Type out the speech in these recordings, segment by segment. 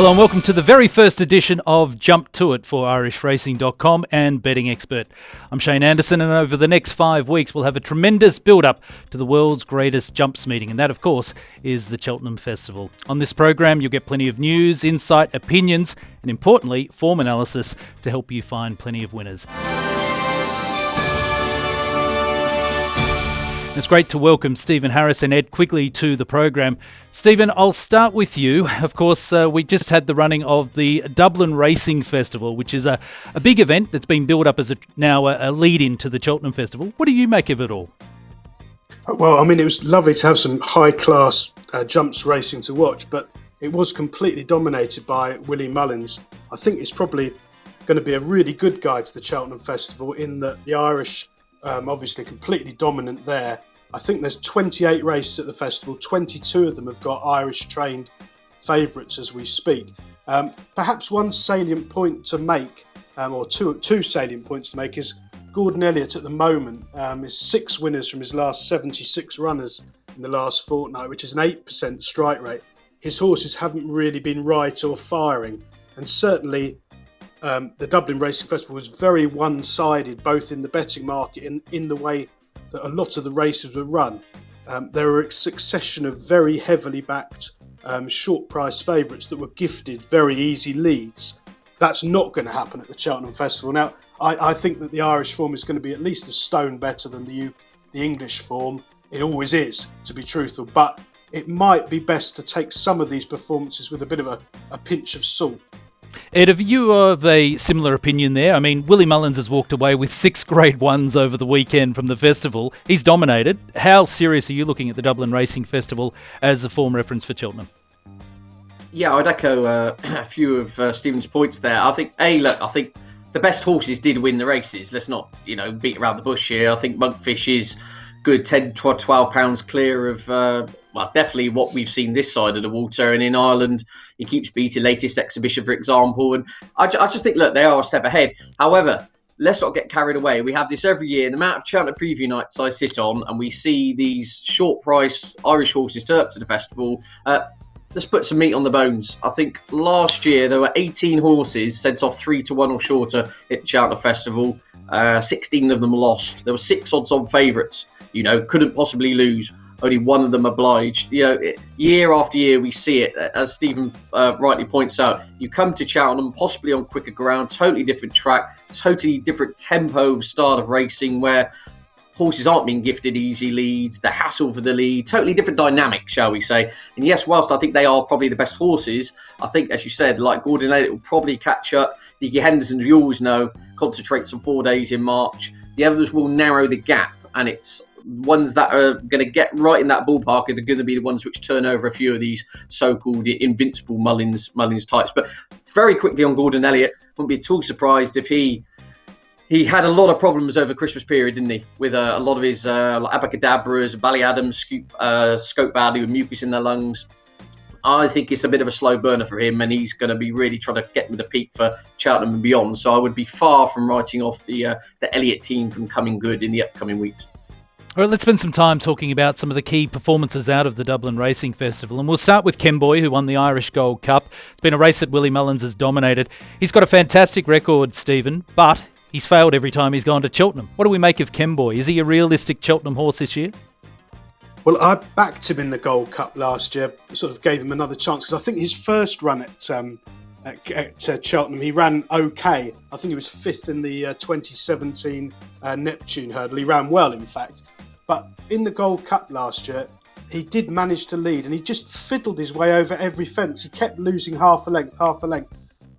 Hello and welcome to the very first edition of Jump To It for IrishRacing.com and Betting Expert. I'm Shane Anderson, and over the next 5 weeks we'll have a tremendous build-up to the world's greatest jumps meeting, and that of course is the Cheltenham Festival. On this program you'll get plenty of news, insight, opinions and importantly form analysis to help you find plenty of winners. It's great to welcome Stephen Harris and Ed Quigley to the program. Stephen, I'll start with you. Of course, we just had the running of the Dublin Racing Festival, which is a big event that's been built up as now a lead-in to the Cheltenham Festival. What do you make of it all? Well, I mean, it was lovely to have some high-class jumps racing to watch, but it was completely dominated by Willie Mullins. I think it's probably going to be a really good guide to the Cheltenham Festival in that the Irish obviously completely dominant there. I think there's 28 races at the festival. 22 of them have got Irish trained favourites as we speak. Perhaps one salient point to make, or two salient points to make, is Gordon Elliott at the moment is 6 winners from his last 76 runners in the last fortnight, which is an 8% strike rate. His horses haven't really been right or firing, and certainly the Dublin Racing Festival was very one-sided, both in the betting market and in the way that a lot of the races were run. There were a succession of very heavily backed short price favourites that were gifted very easy leads. That's not going to happen at the Cheltenham Festival. Now, I think that the Irish form is going to be at least a stone better than the English form. It always is, to be truthful, but it might be best to take some of these performances with a bit of a pinch of salt. Ed, have you of a similar opinion there? I mean, Willie Mullins has walked away with 6 grade ones over the weekend from the festival. He's dominated. How serious are you looking at the Dublin Racing Festival as a form reference for Cheltenham? Yeah, I'd echo a few of Stephen's points there. I think the best horses did win the races. Let's not, beat around the bush here. I think Monkfish is good 10, 12 pounds clear of, definitely what we've seen this side of the water. And in Ireland, he keeps beating latest exhibition, for example. And I just think, look, they are a step ahead. However, let's not get carried away. We have this every year. The amount of Cheltenham preview nights I sit on, and we see these short price Irish horses turn up to the festival. Let's put some meat on the bones. I think last year there were 18 horses sent off 3-1 or shorter at the Cheltenham Festival. 16 of them lost. There were 6 odds-on favourites. Couldn't possibly lose. Only one of them obliged. Year after year we see it. As Stephen rightly points out, you come to Cheltenham, possibly on quicker ground, totally different track, totally different tempo of start of racing where horses aren't being gifted easy leads, the hassle for the lead, totally different dynamic, shall we say. And yes, whilst I think they are probably the best horses, I think, as you said, like Gordon Elliott will probably catch up. Diggy Henderson, we always know, concentrates on 4 days in March. The others will narrow the gap, and it's ones that are going to get right in that ballpark are going to be the ones which turn over a few of these so-called invincible Mullins types. But very quickly on Gordon Elliott, wouldn't be at all surprised if he had a lot of problems over Christmas period, didn't he? With a lot of his abacadabras, Ballyadams scope badly with mucus in their lungs. I think it's a bit of a slow burner for him, and he's going to be really trying to get with the peak for Cheltenham and beyond. So I would be far from writing off the Elliott team from coming good in the upcoming weeks. All right, let's spend some time talking about some of the key performances out of the Dublin Racing Festival. And we'll start with Kemboy, who won the Irish Gold Cup. It's been a race that Willie Mullins has dominated. He's got a fantastic record, Stephen, but he's failed every time he's gone to Cheltenham. What do we make of Kemboy? Is he a realistic Cheltenham horse this year? Well, I backed him in the Gold Cup last year, sort of gave him another chance, because I think his first run at Cheltenham, he ran okay. I think he was 5th in the 2017 Neptune hurdle. He ran well, in fact. But in the Gold Cup last year, he did manage to lead, and he just fiddled his way over every fence. He kept losing half a length.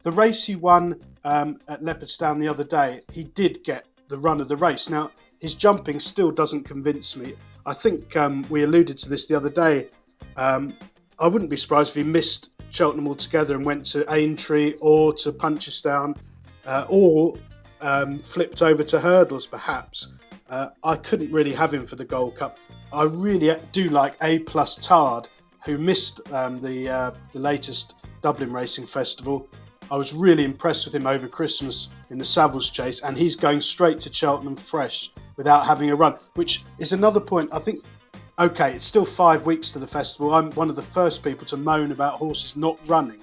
The race he won at Leopardstown the other day, he did get the run of the race. Now, his jumping still doesn't convince me. I think we alluded to this the other day. I wouldn't be surprised if he missed Cheltenham altogether and went to Aintree or to Punchestown or flipped over to hurdles perhaps. I couldn't really have him for the Gold Cup. I really do like A+ Tard, who missed the latest Dublin Racing Festival. I was really impressed with him over Christmas in the Savills Chase, and he's going straight to Cheltenham fresh without having a run, which is another point. I think, okay, it's still 5 weeks to the festival. I'm one of the first people to moan about horses not running.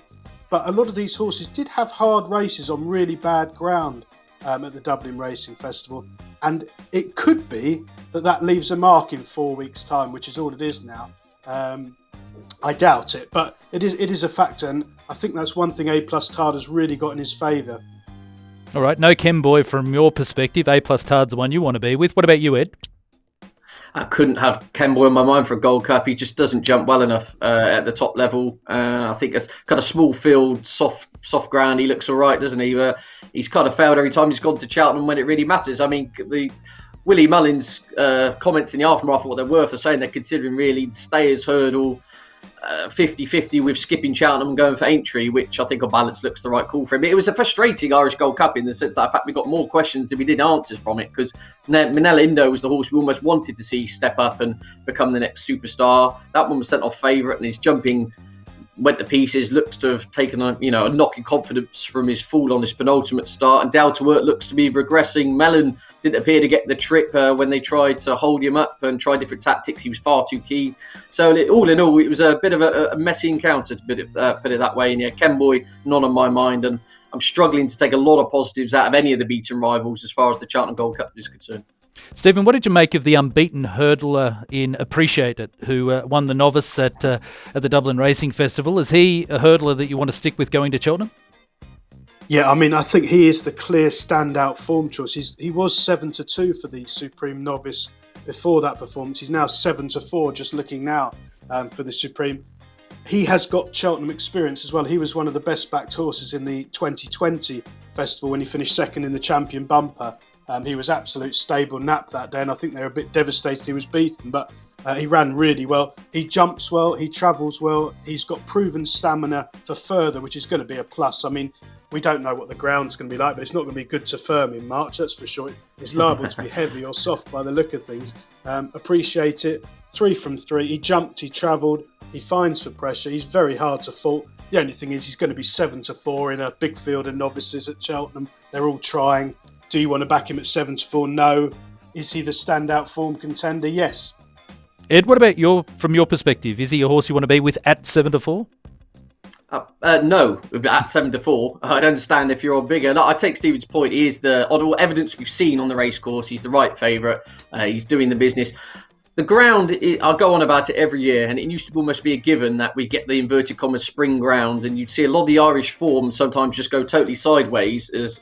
But a lot of these horses did have hard races on really bad ground at the Dublin Racing Festival. And it could be that leaves a mark in 4 weeks' time, which is all it is now. I doubt it, but it is a factor. And I think that's one thing A+ Tardar's really got in his favour. All right, no Kemboy from your perspective. A+ Tard's the one you want to be with. What about you, Ed? I couldn't have Kemboy in my mind for a Gold Cup. He just doesn't jump well enough at the top level. I think it's kind of small field, soft ground. He looks all right, doesn't he? He's kind of failed every time he's gone to Cheltenham when it really matters. I mean, the Willie Mullins comments in the aftermath of what they're worth are saying they're considering really the Stayers hurdle 50-50 with skipping Cheltenham and going for Aintree, which I think on balance looks the right call for him. It was a frustrating Irish Gold Cup in the sense that in fact we got more questions than we did answers from it, because Minella Indo was the horse we almost wanted to see step up and become the next superstar. That one was sent off favourite, and his jumping went to pieces, looks to have taken a knock in confidence from his fall on his penultimate start, and Down to Earth looks to be regressing. Mellon didn't appear to get the trip when they tried to hold him up and try different tactics. He was far too keen. So all in all, it was a bit of a messy encounter, to put it that way. And yeah, Kemboy, not on my mind, and I'm struggling to take a lot of positives out of any of the beaten rivals as far as the Cheltenham Gold Cup is concerned. Stephen, what did you make of the unbeaten hurdler in Appreciate It, who won the novice at the Dublin Racing Festival? Is he a hurdler that you want to stick with going to Cheltenham? Yeah, I mean, I think he is the clear standout form choice. He was 7-2 for the Supreme Novice before that performance. He's now 7-4, just looking now for the Supreme. He has got Cheltenham experience as well. He was one of the best backed horses in the 2020 festival when he finished second in the Champion Bumper. He was absolute stable nap that day, and I think they were a bit devastated he was beaten, but he ran really well. He jumps well, he travels well, he's got proven stamina for further, which is going to be a plus. I mean, we don't know what the ground's going to be like, but it's not going to be good to firm in March, that's for sure. It's liable to be heavy or soft by the look of things. Appreciate It, 3 from 3. He jumped, he travelled, he finds for pressure, he's very hard to fault. The only thing is he's going to be 7-4 in a big field of novices at Cheltenham. They're all trying. Do you want to back him at 7-4? No. Is he the standout form contender? Yes. Ed, what about from your perspective? Is he a horse you want to be with at 7-4? No, at 7-4. I'd understand if you're on bigger. No, I take Stephen's point. He is on all evidence we've seen on the race course, he's the right favourite. He's doing the business. The ground, I'll go on about it every year, and it used to almost be a given that we get the inverted commas spring ground, and you'd see a lot of the Irish form sometimes just go totally sideways as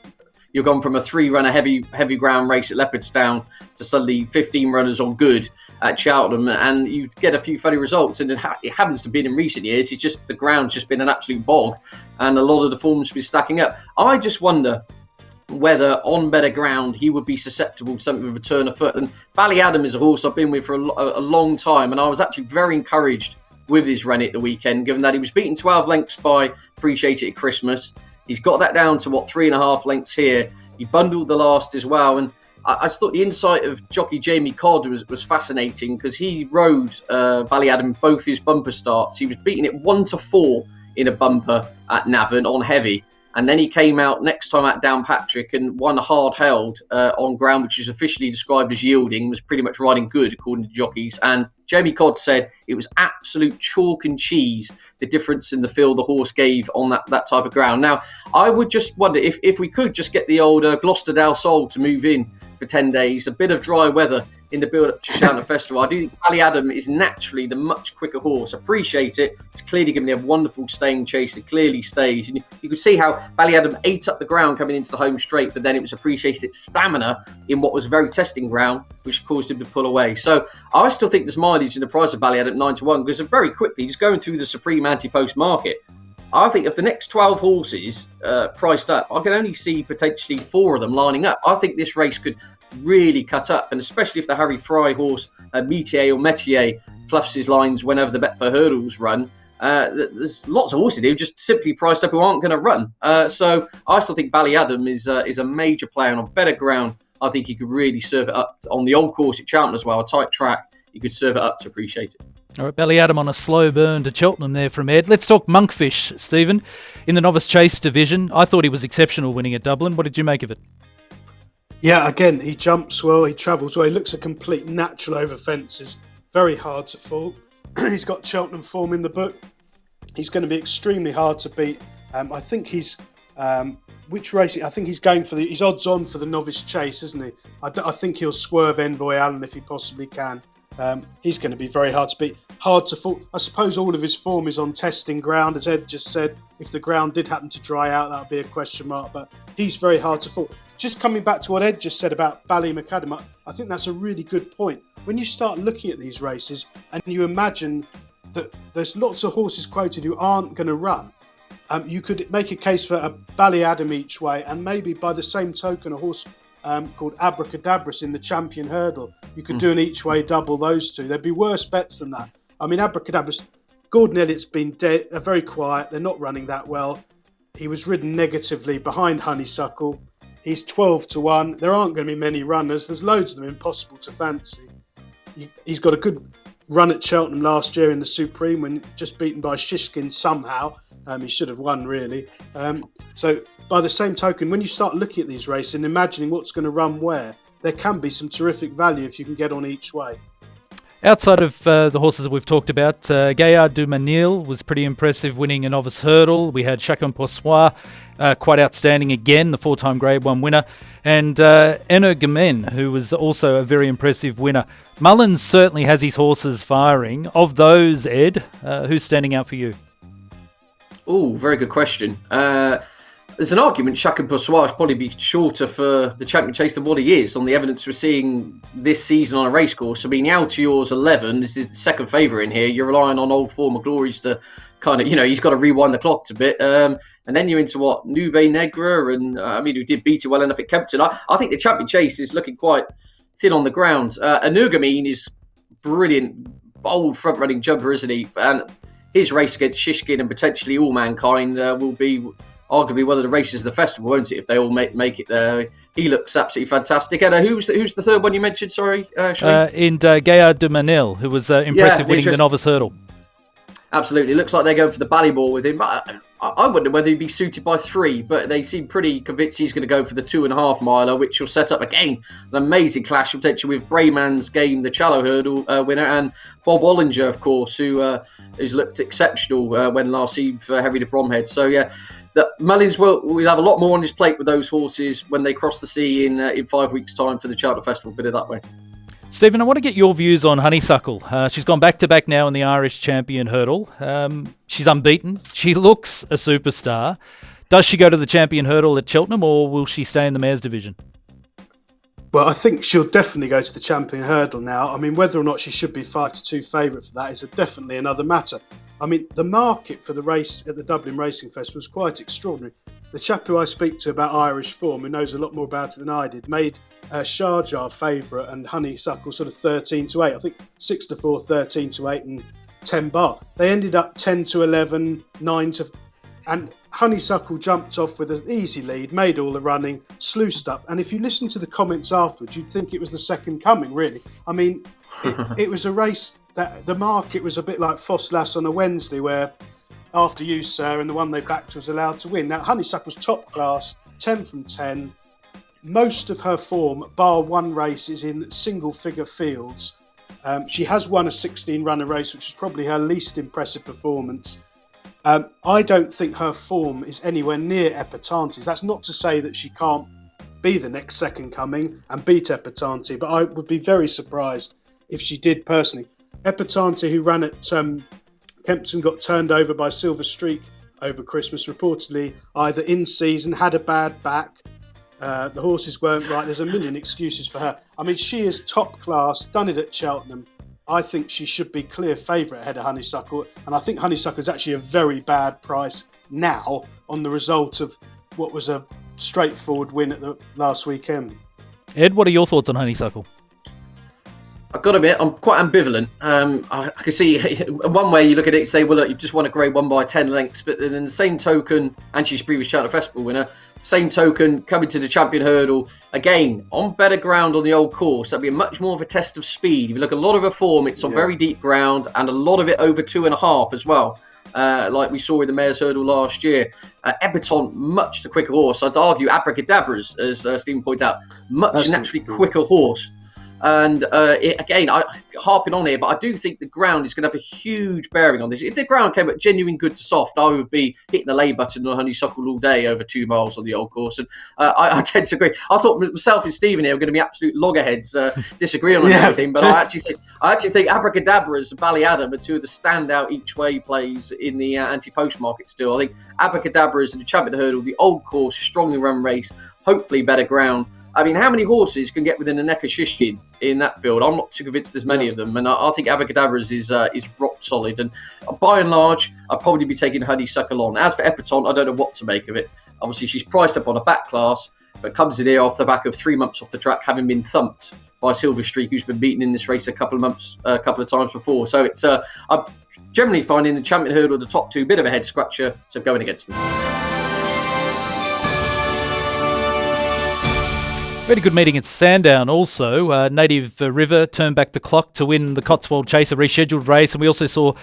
you've gone from a 3-runner heavy ground race at Leopardstown to suddenly 15 runners on good at Cheltenham, and you get a few funny results. And it happens to be in recent years. It's just the ground's just been an absolute bog, and a lot of the form's been stacking up. I just wonder whether on better ground he would be susceptible to something of a turn of foot. And Ballyadam is a horse I've been with for a long time, and I was actually very encouraged with his run at the weekend, given that he was beaten 12 lengths by Appreciate It at Christmas. He's got that down to 3.5 lengths here. He bundled the last as well, and I just thought the insight of jockey Jamie Codd was fascinating, because he rode Ballyadam both his bumper starts. He was beaten it 1-4 in a bumper at Navan on heavy, and then he came out next time at Downpatrick and won hard held on ground which is officially described as yielding, was pretty much riding good according to jockeys. And Jamie Codd said it was absolute chalk and cheese, the difference in the feel the horse gave on that type of ground. Now, I would just wonder if we could just get the old Gloucester Dale Sol to move in for 10 days, a bit of dry weather in the build-up to Cheltenham Festival. I do think Ballyadam is naturally the much quicker horse. Appreciate It. It's clearly given him a wonderful staying chase. It clearly stays. And you could see how Ballyadam ate up the ground coming into the home straight, but then it was Appreciate It's stamina in what was a very testing ground, which caused him to pull away. So I still think there's mileage in the price of Ballyadam 9-1, because very quickly, just going through the Supreme anti-post market, I think of the next 12 horses priced up, I can only see potentially 4 of them lining up. I think this race could really cut up, and especially if the Harry Fry horse, Metier, fluffs his lines whenever the Betfair hurdles run. There's lots of horses who just simply priced up who aren't going to run. So I still think Ballyadam is a major player, and on better ground, I think he could really serve it up on the old course at Cheltenham as well, a tight track. You could serve it up to Appreciate It. All right, Ballyadam on a slow burn to Cheltenham there from Ed. Let's talk Monkfish, Stephen. In the novice chase division, I thought he was exceptional winning at Dublin. What did you make of it? Yeah, again, he jumps well, he travels well, he looks a complete natural over fences, very hard to fault. He's got Cheltenham form in the book. He's going to be extremely hard to beat I think he's which race? I think he's going for he's odds on for the novice chase, isn't he? I think he'll swerve Envoy Allen if he possibly can. He's going to be very hard to beat, hard to fall. I suppose all of his form is on testing ground, as Ed just said. If the ground did happen to dry out, that would be a question mark. But he's very hard to fall. Just coming back to what Ed just said about Ballymacadam, I think that's a really good point. When you start looking at these races and you imagine that there's lots of horses quoted who aren't going to run, you could make a case for a Ballyadam each way, and maybe by the same token a horse called Abracadabras in the Champion Hurdle. You could do an each way double those two. There'd be worse bets than that. I mean, Abracadabras, Gordon Elliott's been dead, very quiet. They're not running that well. He was ridden negatively behind Honeysuckle. He's 12-1. There aren't going to be many runners. There's loads of them impossible to fancy. He's got a good run at Cheltenham last year in the Supreme when just beaten by Shishkin somehow. He should have won, really. So by the same token, when you start looking at these races and imagining what's going to run where, there can be some terrific value if you can get on each way. Outside of the horses that we've talked about, Gaillard du Mesnil was pretty impressive, winning a novice hurdle. We had Chacun pour soi, quite outstanding again, the 4-time Grade 1 winner. And Energumen, who was also a very impressive winner. Mullins certainly has his horses firing. Of those, Ed, who's standing out for you? Oh, very good question. There's an argument Chacun pour soi should probably be shorter for the Champion Chase than what he is on the evidence we're seeing this season on a racecourse. I mean, Altior's 11, this is the second favourite in here. You're relying on old former glories to kind of, he's got to rewind the clock a bit. And then you're into Nube Negra and, who did beat it well enough at Kempton. I think the Champion Chase is looking quite thin on the ground. Energumen is brilliant, bold front-running jumper, isn't he? And his race against Shishkin and potentially All Mankind will be arguably one of the races of the festival, won't it, if they all make it there. He looks absolutely fantastic. And who's the third one you mentioned, sorry? Gaillard du Mesnil, who was impressive winning the novice hurdle. Absolutely. Looks like they're going for the Ballyball with him. I wonder whether he'd be suited by 3, but they seem pretty convinced he's going to go for the 2.5 miler, which will set up, again, an amazing clash potentially with Brayman's Game, the Challow Hurdle winner, and Bob Wallinger, of course, who has looked exceptional when last seen for Henry de Bromhead. So, yeah, Mullins will have a lot more on his plate with those horses when they cross the sea in 5 weeks' time for the Cheltenham Festival. Put it that way. Stephen, I want to get your views on Honeysuckle. She's gone back-to-back now in the Irish Champion Hurdle. She's unbeaten. She looks a superstar. Does she go to the Champion Hurdle at Cheltenham, or will she stay in the Mares Division? Well, I think she'll definitely go to the Champion Hurdle now. I mean, whether or not she should be 5-2 favourite for that is definitely another matter. I mean, the market for the race at the Dublin Racing Festival was quite extraordinary. The chap who I speak to about Irish form, who knows a lot more about it than I did, made Sharjah favourite and Honeysuckle sort of 13-8. I think 6-4, 13-8 and 10 bar. They ended up 10-11, 9-, and Honeysuckle jumped off with an easy lead, made all the running, sluiced up. And if you listen to the comments afterwards, you'd think it was the second coming, really. I mean, it was a race that the market was a bit like Fosslas on a Wednesday, where after you, sir, and the one they backed was allowed to win. Now, Honeysuckle's top class, 10 from 10. Most of her form, bar one race, is in single-figure fields. She has won a 16-runner race, which is probably her least impressive performance. I don't think her form is anywhere near Epitante's. That's not to say that she can't be the next second coming and beat Epitante, but I would be very surprised if she did personally. Epitante, who ran at Kempton, got turned over by Silver Streak over Christmas, reportedly either in season, had a bad back, the horses weren't right. There's a million excuses for her. I mean, she is top class, done it at Cheltenham. I think she should be clear favourite ahead of Honeysuckle, and I think Honeysuckle is actually a very bad price now on the result of what was a straightforward win at the last weekend. Ed, what are your thoughts on Honeysuckle? I've got to admit, I'm quite ambivalent. I can see one way you look at it and say, well, look, you've just won a Grade 1 by 10 lengths, but then in the same token, and she's previous Cheltenham Festival winner, same token, coming to the Champion Hurdle, again, on better ground on the old course, that'd be much more of a test of speed. If you look at a lot of her form, it's on very deep ground, and a lot of it over 2.5 as well, like we saw in the Mares Hurdle last year. Epitante, much the quicker horse. I'd argue Abracadabras, as Stephen pointed out, much naturally quicker horse. And again, harping on here, but I do think the ground is going to have a huge bearing on this. If the ground came at genuine good to soft, I would be hitting the lay button on honeysuckle all day over 2 miles on the old course. And I tend to agree. I thought myself and Stephen here were going to be absolute loggerheads disagreeing on everything, but I actually think Abracadabras and Ballyadam are two of the standout each way plays in the anti-post market still. I think Abracadabras and the Champion Hurdle, the old course, strongly run race, hopefully better ground. I mean, how many horses can get within a neck of Shishkin in that field? I'm not too convinced there's many of them, and I think Abracadabras is rock solid. And by and large, I'd probably be taking Honeysuckle on. As for Epatante, I don't know what to make of it. Obviously, she's priced up on a back class, but comes in here off the back of 3 months off the track, having been thumped by Silver Streak, who's been beaten in this race a couple of times before. So it's I'm generally finding the Champion Hurdle, the top two, bit of a head scratcher, so going against them. Very good meeting at Sandown also. Native River turned back the clock to win the Cotswold Chase, a rescheduled race, and we also saw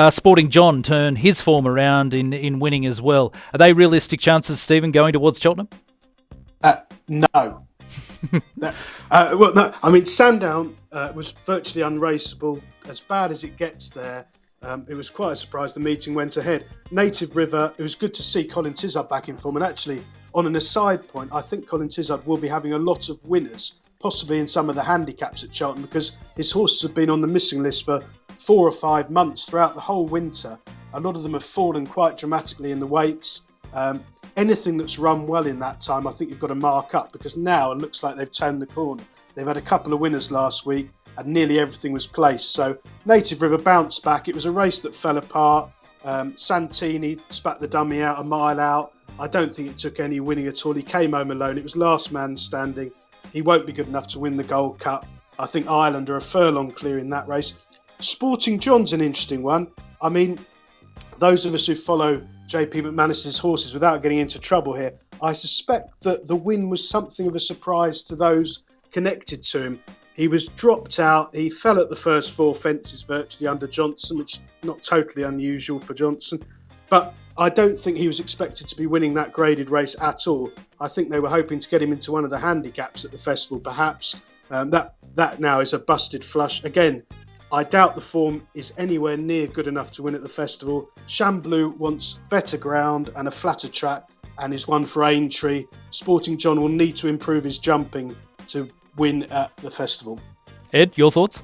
Sporting John turn his form around in winning as well. Are they realistic chances, Stephen, going towards Cheltenham? No. No. I mean, Sandown was virtually unraceable. As bad as it gets there, it was quite a surprise the meeting went ahead. Native River, it was good to see Colin Tizard back in form, and actually, on an aside point, I think Colin Tizard will be having a lot of winners, possibly in some of the handicaps at Cheltenham, because his horses have been on the missing list for 4 or 5 months throughout the whole winter. A lot of them have fallen quite dramatically in the weights. Anything that's run well in that time, I think you've got to mark up, because now it looks like they've turned the corner. They've had a couple of winners last week and nearly everything was placed. So Native River bounced back. It was a race that fell apart. Santini spat the dummy out a mile out. I don't think it took any winning at all. He came home alone. It was last man standing. He won't be good enough to win the Gold Cup. I think Ireland are a furlong clear in that race. Sporting John's an interesting one. I mean, those of us who follow JP McManus's horses, without getting into trouble here, I suspect that the win was something of a surprise to those connected to him. He was dropped out. He fell at the first 4 fences virtually under Johnson, which is not totally unusual for Johnson. But I don't think he was expected to be winning that graded race at all. I think they were hoping to get him into one of the handicaps at the festival, perhaps. That now is a busted flush. Again, I doubt the form is anywhere near good enough to win at the festival. Chamblou wants better ground and a flatter track, and is one for Aintree. Sporting John will need to improve his jumping to win at the festival. Ed, your thoughts?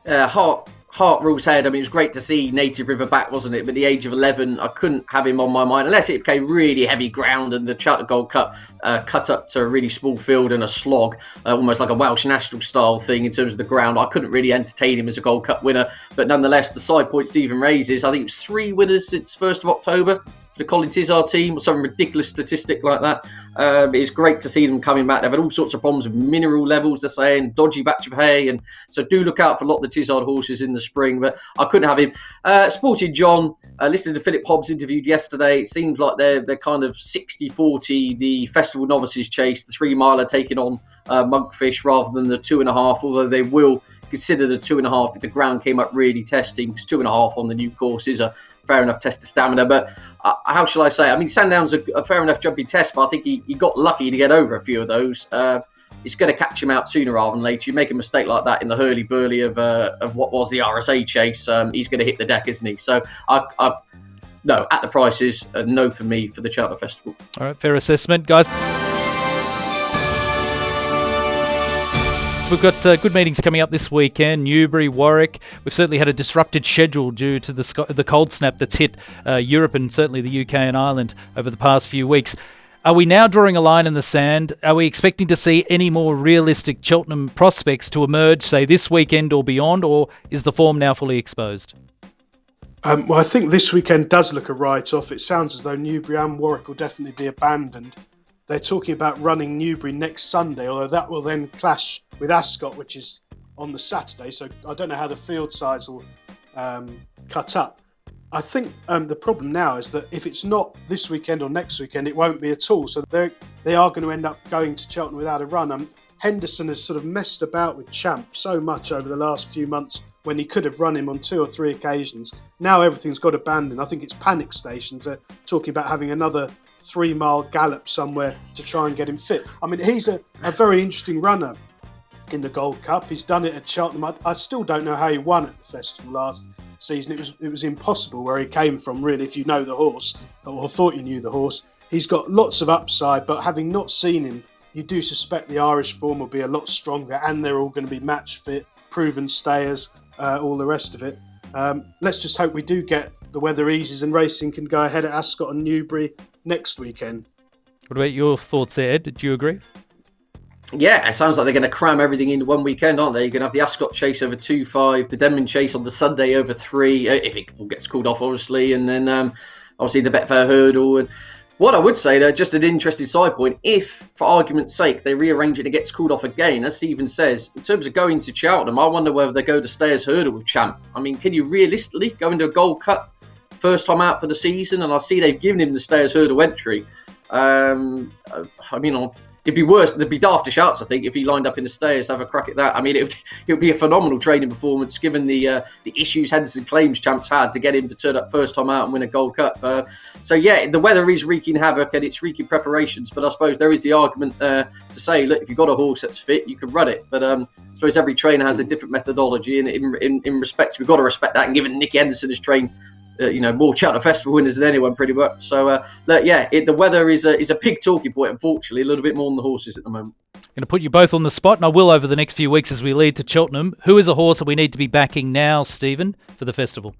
Heart rules head. I mean, it was great to see Native River back, wasn't it? But at the age of 11, I couldn't have him on my mind unless it became really heavy ground and the Cheltenham Gold Cup cut up to a really small field and a slog, almost like a Welsh national style thing in terms of the ground. I couldn't really entertain him as a Gold Cup winner. But nonetheless, the side point Stephen raises, I think it was 3 winners since 1st of October. The Colin Tizard team, or some ridiculous statistic like that. It's great to see them coming back. They've had all sorts of problems with mineral levels, they're saying, dodgy batch of hay, and so do look out for a lot of the Tizard horses in the spring, but I couldn't have him. Sporting John, listening to Philip Hobbs interviewed yesterday, it seems like they're kind of 60-40, the Festival Novices Chase, the 3 miler taking on Monkfish rather than the 2.5, although they will consider the 2.5 if the ground came up really testing, because 2.5 on the new course is a fair enough test of stamina. But how shall I say? I mean, Sandown's a fair enough jumping test, but I think he got lucky to get over a few of those. It's going to catch him out sooner rather than later. You make a mistake like that in the hurly-burly of what was the RSA chase, he's going to hit the deck, isn't he? So no, at the prices, no for me for the Cheltenham Festival. All right, fair assessment, guys. We've got good meetings coming up this weekend. Newbury, Warwick. We've certainly had a disrupted schedule due to the cold snap that's hit Europe and certainly the UK and Ireland over the past few weeks. Are we now drawing a line in the sand? Are we expecting to see any more realistic Cheltenham prospects to emerge, say, this weekend or beyond, or is the form now fully exposed? Well, I think this weekend does look a write-off. It sounds as though Newbury and Warwick will definitely be abandoned. They're talking about running Newbury next Sunday, although that will then clash with Ascot, which is on the Saturday. So I don't know how the field size will cut up. I think the problem now is that if it's not this weekend or next weekend, it won't be at all. So they are going to end up going to Cheltenham without a run. Henderson has sort of messed about with Champ so much over the last few months when he could have run him on 2 or 3 occasions. Now everything's got abandoned. I think it's panic stations. They're talking about having another 3-mile gallop somewhere to try and get him fit. I mean, he's a very interesting runner. in the Gold Cup. He's done it at Cheltenham. I still don't know how he won at the festival last season. It was impossible where he came from, really, if you know the horse, or thought you knew the horse. He's got lots of upside, but having not seen him, you do suspect the Irish form will be a lot stronger, and they're all going to be match fit, proven stayers, all the rest of it. Let's just hope we do get the weather eases and racing can go ahead at Ascot and Newbury next weekend. What about your thoughts, Ed? Do you agree? Yeah, it sounds like they're going to cram everything into one weekend, aren't they? You're going to have the Ascot Chase over 2-5, the Denman Chase on the Sunday over 3, if it all gets called off, obviously, and then obviously the Betfair Hurdle. And what I would say, though, just an interesting side point, if, for argument's sake, they rearrange it and it gets called off again, as Stephen says, in terms of going to Cheltenham, I wonder whether they go to Stayers Hurdle with Champ. I mean, can you realistically go into a Gold Cup first time out for the season? And I see they've given him the Stayers Hurdle entry. I mean, it'd be worse. There'd be dafter shouts, I think, if he lined up in the Stayers to have a crack at that. I mean, it would be a phenomenal training performance, given the issues Henderson Claims Champs had to get him to turn up first time out and win a Gold Cup. So yeah, the weather is wreaking havoc and it's wreaking preparations. But I suppose there is the argument to say, look, if you've got a horse that's fit, you can run it. But I suppose every trainer has a different methodology, and in respect, we've got to respect that. And given Nicky Henderson has trained more Cheltenham Festival winners than anyone, pretty much. So, the weather is a big talking point, unfortunately, a little bit more than the horses at the moment. I'm going to put you both on the spot, and I will over the next few weeks as we lead to Cheltenham. Who is a horse that we need to be backing now, Stephen, for the festival?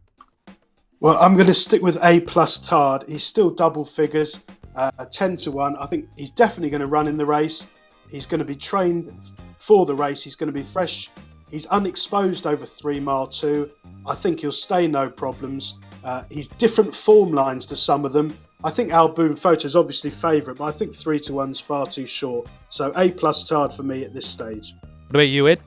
Well, I'm going to stick with A+ Tard. He's still double figures, 10-1. I think he's definitely going to run in the race. He's going to be trained for the race. He's going to be fresh. He's unexposed over 3 Mile 2. I think he'll stay no problems. He's different form lines to some of them. I think Alboon Photo is obviously favourite, but I think 3-1's far too short. So A+ Tard for me at this stage. What about you, Ed?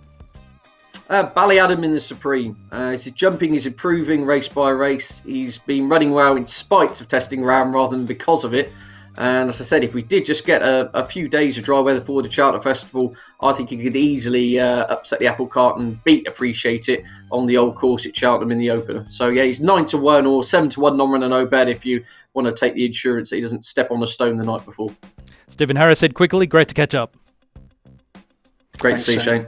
Ballyadam in the Supreme. His jumping is improving race by race. He's been running well in spite of testing around rather than because of it. And as I said, if we did just get a few days of dry weather for the Cheltenham Festival, I think he could easily upset the apple cart and beat Appreciate It on the old course at Cheltenham in the opener. So yeah, he's 9-1 or 7-1 non-runner no bet if you want to take the insurance that he doesn't step on the stone the night before. Stephen Harris said Quigley, great to catch up. Great to see you, Shane.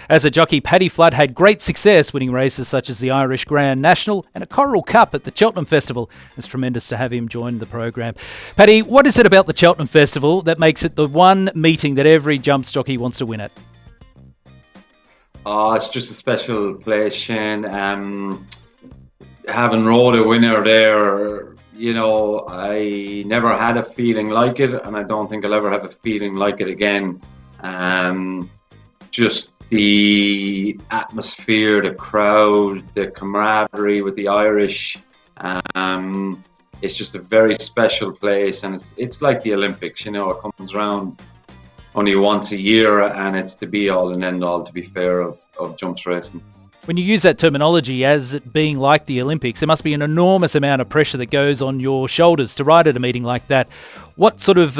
As a jockey, Paddy Flood had great success winning races such as the Irish Grand National and a Coral Cup at the Cheltenham Festival. It's tremendous to have him join the program. Paddy, what is it about the Cheltenham Festival that makes it the one meeting that every jumps jockey wants to win at? Oh, it's just a special place, Shane. Having rode a winner there, I never had a feeling like it, and I don't think I'll ever have a feeling like it again. Just the atmosphere, the crowd, the camaraderie with the Irish. It's just a very special place, and it's like the Olympics. It comes around only once a year, and it's the be all and end all, to be fair, of jumps racing. When you use that terminology as it being like the Olympics, there must be an enormous amount of pressure that goes on your shoulders to ride at a meeting like that. What sort of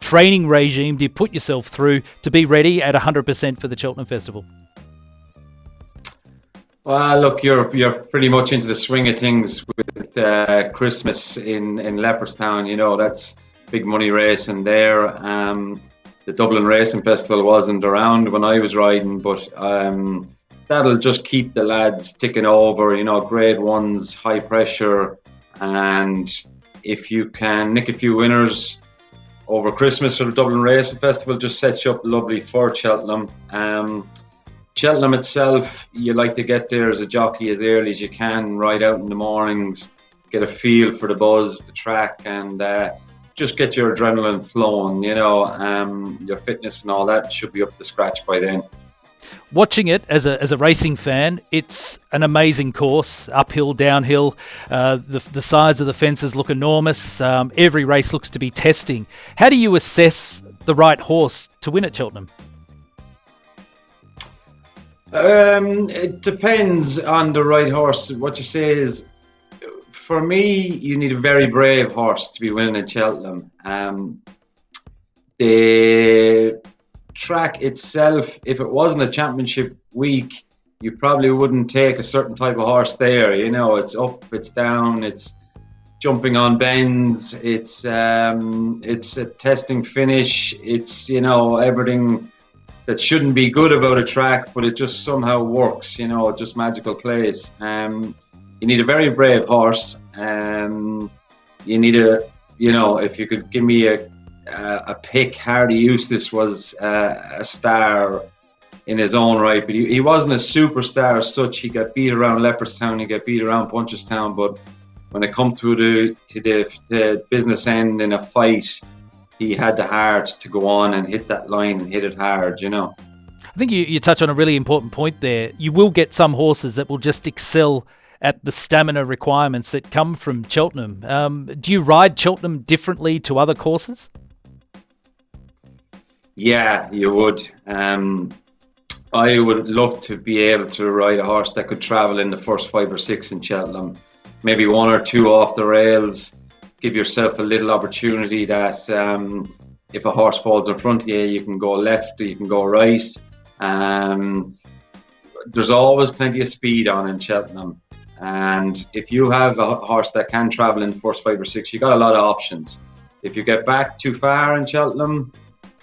training regime do you put yourself through to be ready at 100% for the Cheltenham Festival? Well, look, you're pretty much into the swing of things with Christmas in Leopardstown. That's big money racing there. The Dublin Racing Festival wasn't around when I was riding, but that'll just keep the lads ticking over, grade ones, high pressure. And if you can nick a few winners over Christmas for the Dublin Racing Festival, just sets you up lovely for Cheltenham. Cheltenham itself, you like to get there as a jockey as early as you can, ride out in the mornings, get a feel for the buzz, the track, and just get your adrenaline flowing, your fitness and all that should be up to scratch by then. Watching it as a racing fan, it's an amazing course, uphill, downhill. The size of the fences look enormous. Every race looks to be testing. How do you assess the right horse to win at Cheltenham? It depends on the right horse. What you say is, for me, you need a very brave horse to be winning at Cheltenham. The track itself, if it wasn't a championship week, you probably wouldn't take a certain type of horse there. It's up, it's down, it's jumping on bends, it's a testing finish, it's everything that shouldn't be good about a track, but it just somehow works, you know, just magical plays. You need a very brave horse. You need you know, if you could give me a pick, Hardy Eustace was a star in his own right, but he wasn't a superstar as such. He got beat around Leopardstown, he got beat around Punchestown, but when it come to the business end in a fight, he had the heart to go on and hit that line and hit it hard, you know. I think you touch on a really important point there. You will get some horses that will just excel at the stamina requirements that come from Cheltenham. Do you ride Cheltenham differently to other courses? Yeah, you would. I would love to be able to ride a horse that could travel in the first 5 or 6 in Cheltenham. Maybe 1 or 2 off the rails. Give yourself a little opportunity that if a horse falls in front of you, you can go left or you can go right. There's always plenty of speed on in Cheltenham. And if you have a horse that can travel in the first 5 or 6, you got a lot of options. If you get back too far in Cheltenham,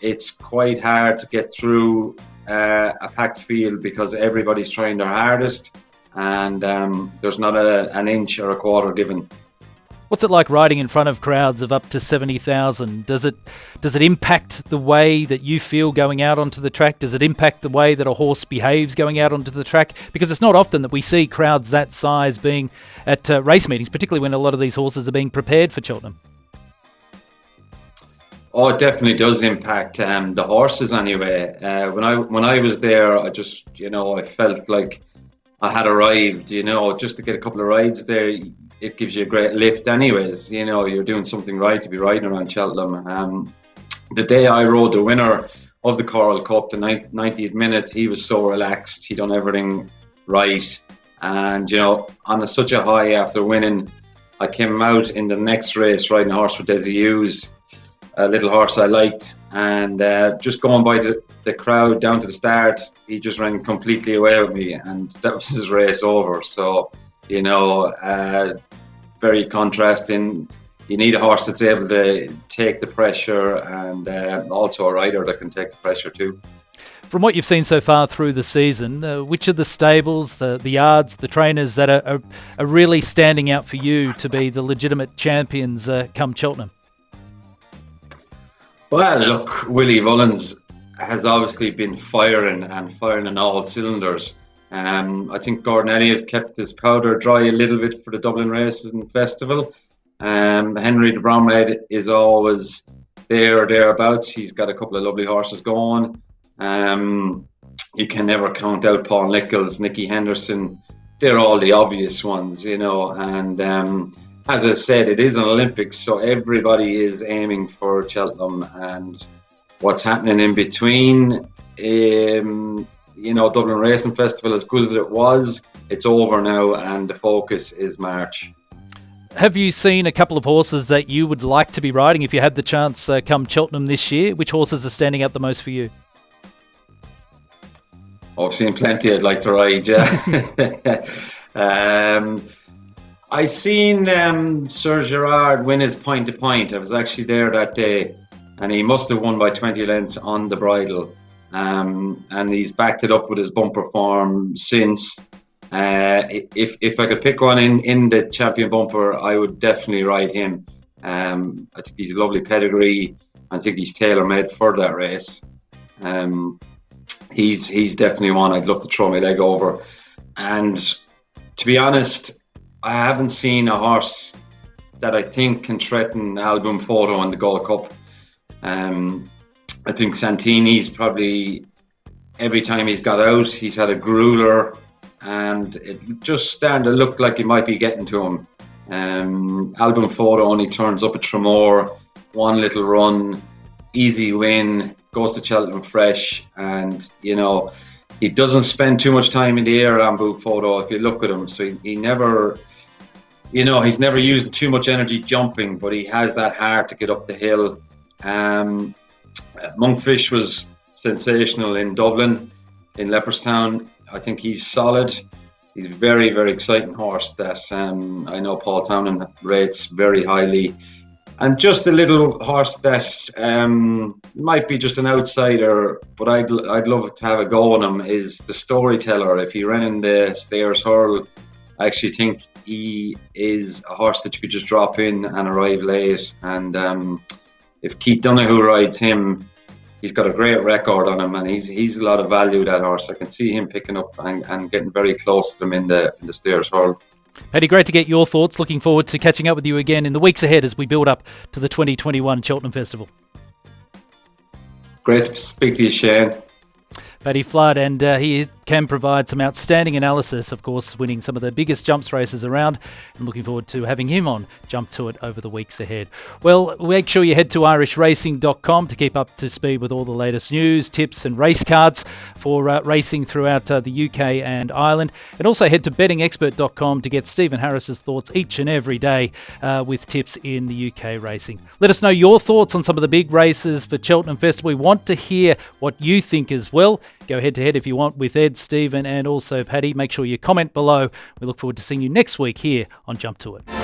it's quite hard to get through a packed field because everybody's trying their hardest, and there's not an inch or a quarter given. What's it like riding in front of crowds of up to 70,000? Does it impact the way that you feel going out onto the track? Does it impact the way that a horse behaves going out onto the track? Because it's not often that we see crowds that size being at race meetings, particularly when a lot of these horses are being prepared for Cheltenham. Oh, it definitely does impact the horses anyway. When I was there, I just, you know, I felt like I had arrived, you know, just to get a couple of rides there. It gives you a great lift anyways, you know, you're doing something right to be riding around Cheltenham. The day I rode the winner of the Coral Cup, the 90th minute, he was so relaxed, he done everything right. And, you know, on such a high after winning, I came out in the next race riding a horse for Desi Hughes, a little horse I liked, and just going by the crowd down to the start, he just ran completely away with me, and that was his race over. So, you know, very contrasting. You need a horse that's able to take the pressure, and also a rider that can take the pressure too. From what you've seen so far through the season, which are the stables, the yards, the trainers that are really standing out for you to be the legitimate champions come Cheltenham? Well, look, Willie Mullins has obviously been firing on all cylinders. I think Gordon Elliott kept his powder dry a little bit for the Dublin Racing Festival. Henry de Bromhead is always there or thereabouts. He's got a couple of lovely horses going. You can never count out Paul Nichols, Nicky Henderson. They're all the obvious ones, you know. And as I said, it is an Olympics, so everybody is aiming for Cheltenham. And what's happening in between, you know, Dublin Racing Festival, as good as it was, it's over now, and the focus is March. Have you seen a couple of horses that you would like to be riding if you had the chance come Cheltenham this year? Which horses are standing out the most for you? Oh, I've seen plenty I'd like to ride, yeah. I seen Sir Gerard win his point to point. I was actually there that day, and he must have won by 20 lengths on the bridle. And he's backed it up with his bumper form since. If I could pick one in the champion bumper, I would definitely ride him. I think he's a lovely pedigree. I think he's tailor-made for that race. He's definitely one I'd love to throw my leg over. And to be honest, I haven't seen a horse that I think can threaten Album Photo in the Gold Cup. I think Santini's probably, every time he's got out, he's had a grueler, and it just starting to look like it might be getting to him. Album Photo only turns up at Tramore, one little run, easy win, goes to Cheltenham fresh, and, you know, he doesn't spend too much time in the air, Album Photo, if you look at him. So he never, you know, he's never using too much energy jumping, but he has that heart to get up the hill. Monkfish was sensational in Dublin, in Leopardstown. I think he's solid. He's a very, very exciting horse that I know Paul Townend rates very highly. And just a little horse that might be just an outsider, but I'd love to have a go on him, is the Storyteller. If he ran in the Stayers Hurl, I actually think he is a horse that you could just drop in and arrive late. And if Keith Donoghue rides him, he's got a great record on him, and he's a lot of value, that horse. I can see him picking up and getting very close to them in the Stayers Hurl. Paddy, great to get your thoughts. Looking forward to catching up with you again in the weeks ahead as we build up to the 2021 Cheltenham Festival. Great to speak to you, Shane. Paddy Flood, and he can provide some outstanding analysis, of course, winning some of the biggest jumps races around. I'm looking forward to having him on Jump to It over the weeks ahead. Well, make sure you head to irishracing.com to keep up to speed with all the latest news, tips and race cards for racing throughout the UK and Ireland. And also head to bettingexpert.com to get Stephen Harris's thoughts each and every day with tips in the UK racing. Let us know your thoughts on some of the big races for Cheltenham Festival. We want to hear what you think as well. Go head to head if you want with Ed, Stephen and also Paddy. Make sure you comment below. We look forward to seeing you next week here on Jump to It.